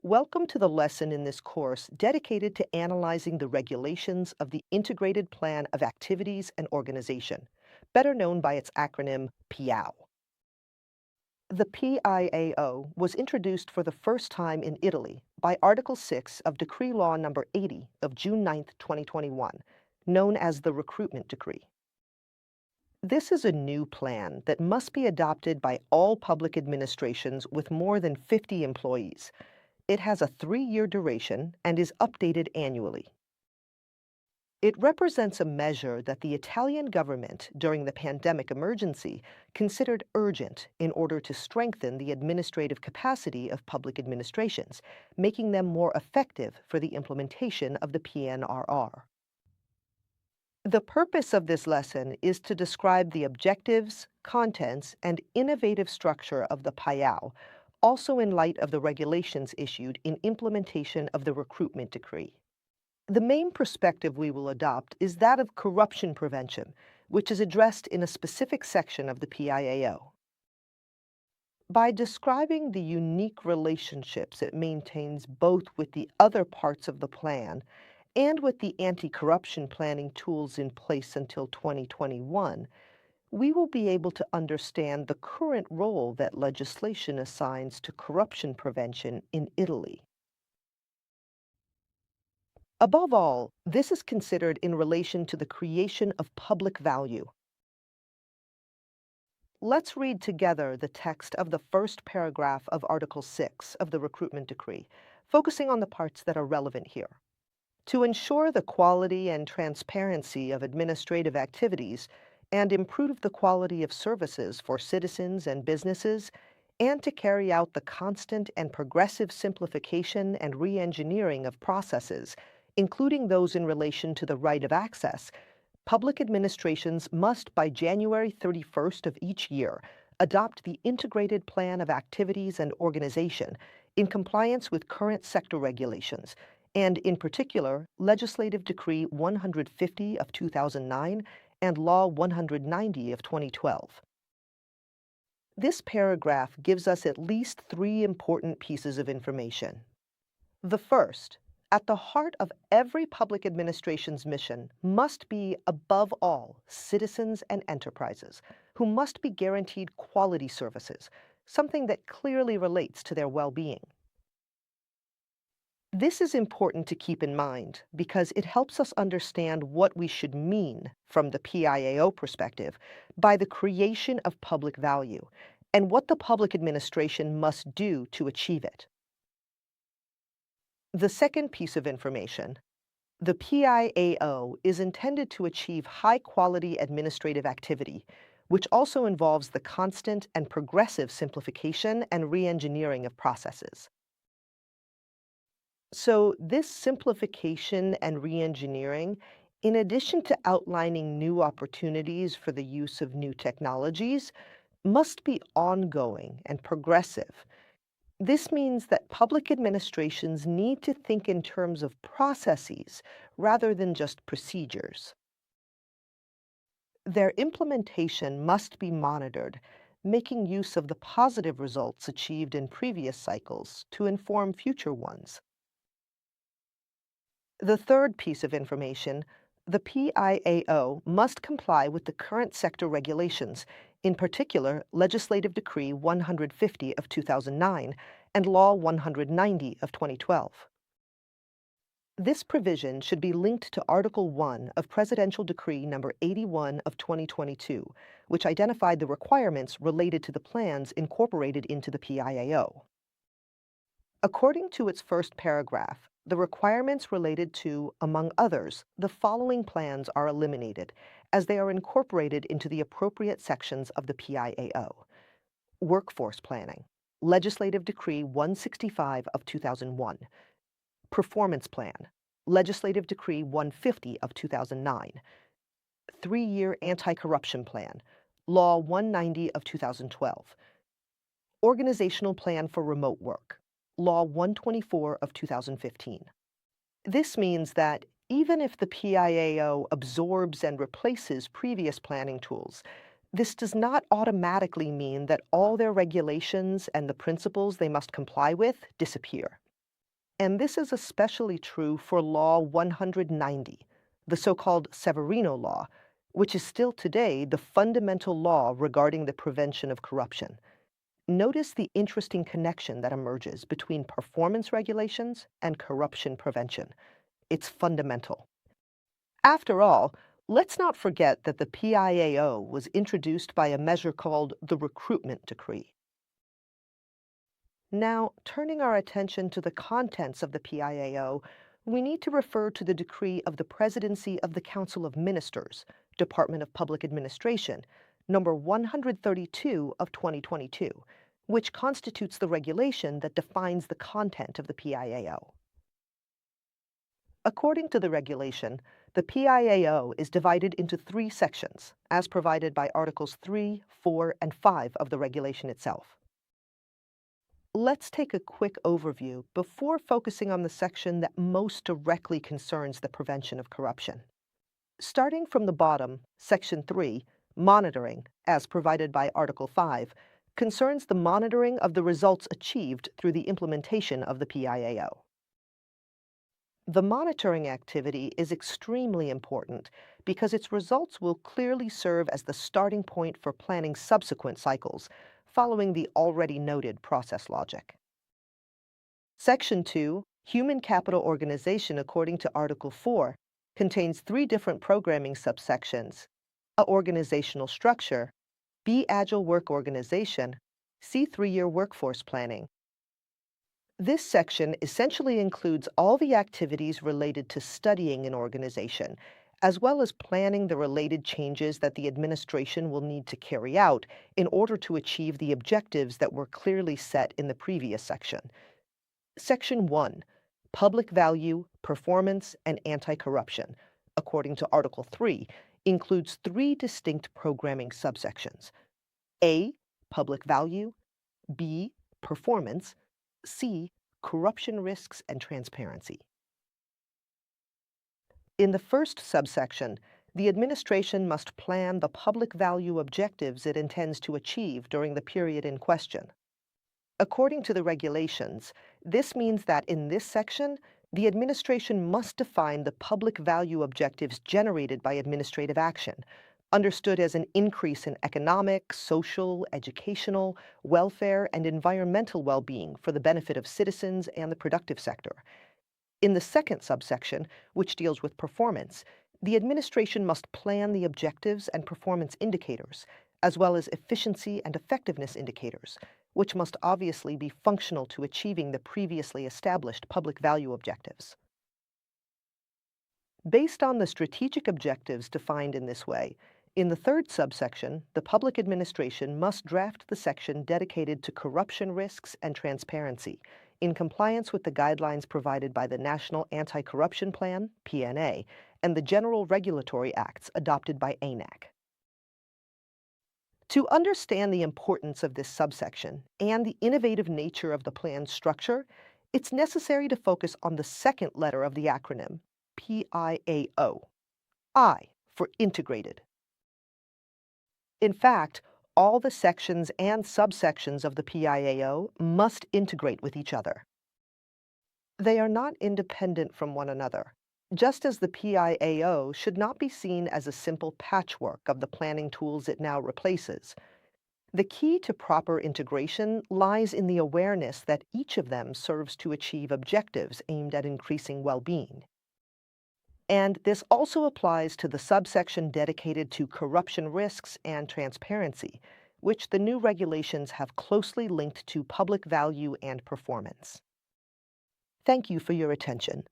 Welcome to the lesson in this course dedicated to analyzing the regulations of the Integrated Plan of Activities and Organization, better known by its acronym PIAO. The PIAO was introduced for the first time in Italy by Article 6 of Decree Law Number 80 of June 9, 2021, known as the Recruitment Decree. This is a new plan that must be adopted by all public administrations with more than 50 employees. It has a 3-year duration and is updated annually. It represents a measure that the Italian government, during the pandemic emergency, considered urgent in order to strengthen the administrative capacity of public administrations, making them more effective for the implementation of the PNRR. The purpose of this lesson is to describe the objectives, contents, and innovative structure of the PIAO, also in light of the regulations issued in implementation of the Recruitment Decree. The main perspective we will adopt is that of corruption prevention, which is addressed in a specific section of the PIAO. By describing the unique relationships it maintains both with the other parts of the plan and with the anti-corruption planning tools in place until 2021, we will be able to understand the current role that legislation assigns to corruption prevention in Italy. Above all, this is considered in relation to the creation of public value. Let's read together the text of the first paragraph of Article 6 of the Recruitment Decree, focusing on the parts that are relevant here. To ensure the quality and transparency of administrative activities and improve the quality of services for citizens and businesses, and to carry out the constant and progressive simplification and re-engineering of processes, including those in relation to the right of access, public administrations must, by January 31st of each year, adopt the Integrated Plan of Activities and Organization in compliance with current sector regulations, and in particular, Legislative Decree 150 of 2009 and Law 190 of 2012. This paragraph gives us at least 3 important pieces of information. The first, at the heart of every public administration's mission must be, above all, citizens and enterprises, who must be guaranteed quality services, something that clearly relates to their well-being. This is important to keep in mind because it helps us understand what we should mean from the PIAO perspective by the creation of public value and what the public administration must do to achieve it. The second piece of information, the PIAO is intended to achieve high-quality administrative activity, which also involves the constant and progressive simplification and re-engineering of processes. So this simplification and re-engineering, in addition to outlining new opportunities for the use of new technologies, must be ongoing and progressive. This means that public administrations need to think in terms of processes rather than just procedures. Their implementation must be monitored, making use of the positive results achieved in previous cycles to inform future ones. The third piece of information, the PIAO must comply with the current sector regulations, in particular Legislative Decree 150 of 2009 and Law 190 of 2012. This provision should be linked to Article 1 of Presidential Decree Number 81 of 2022, which identified the requirements related to the plans incorporated into the PIAO. According to its first paragraph, the requirements related to, among others, the following plans are eliminated, as they are incorporated into the appropriate sections of the PIAO. Workforce planning, Legislative Decree 165 of 2001. Performance plan, Legislative Decree 150 of 2009. 3-year anti-corruption plan, Law 190 of 2012. Organizational plan for remote work, Law 124 of 2015. This means that even if the PIAO absorbs and replaces previous planning tools, this does not automatically mean that all their regulations and the principles they must comply with disappear. And this is especially true for Law 190, the so-called Severino Law, which is still today the fundamental law regarding the prevention of corruption. Notice the interesting connection that emerges between performance regulations and corruption prevention. It's fundamental. After all, let's not forget that the PIAO was introduced by a measure called the Recruitment Decree. Now, turning our attention to the contents of the PIAO, we need to refer to the decree of the Presidency of the Council of Ministers, Department of Public Administration, number 132 of 2022, which constitutes the regulation that defines the content of the PIAO. According to the regulation, the PIAO is divided into three sections, as provided by Articles 3, 4, and 5 of the regulation itself. Let's take a quick overview before focusing on the section that most directly concerns the prevention of corruption. Starting from the bottom, Section 3, Monitoring, as provided by Article 5, concerns the monitoring of the results achieved through the implementation of the PIAO. The monitoring activity is extremely important because its results will clearly serve as the starting point for planning subsequent cycles, following the already noted process logic. Section 2, Human Capital Organization according to Article 4, contains three different programming subsections: A organizational structure, B agile work organization, C 3-year workforce planning. This section essentially includes all the activities related to studying an organization, as well as planning the related changes that the administration will need to carry out in order to achieve the objectives that were clearly set in the previous section. Section 1, Public Value, Performance, and Anti-Corruption, according to Article 3, includes three distinct programming subsections: A, Public Value, B, Performance, C, Corruption Risks and Transparency. In the first subsection, the administration must plan the public value objectives it intends to achieve during the period in question. According to the regulations, this means that in this section, the administration must define the public value objectives generated by administrative action, understood as an increase in economic, social, educational, welfare, and environmental well-being for the benefit of citizens and the productive sector. In the second subsection, which deals with performance, the administration must plan the objectives and performance indicators, as well as efficiency and effectiveness indicators, which must obviously be functional to achieving the previously established public value objectives. Based on the strategic objectives defined in this way, in the third subsection, the public administration must draft the section dedicated to corruption risks and transparency, in compliance with the guidelines provided by the National Anti-Corruption Plan, PNA, and the General Regulatory Acts adopted by ANAC. To understand the importance of this subsection and the innovative nature of the plan's structure, it's necessary to focus on the second letter of the acronym, PIAO, I for integrated. In fact, all the sections and subsections of the PIAO must integrate with each other. They are not independent from one another, just as the PIAO should not be seen as a simple patchwork of the planning tools it now replaces. The key to proper integration lies in the awareness that each of them serves to achieve objectives aimed at increasing well-being. And this also applies to the subsection dedicated to corruption risks and transparency, which the new regulations have closely linked to public value and performance. Thank you for your attention.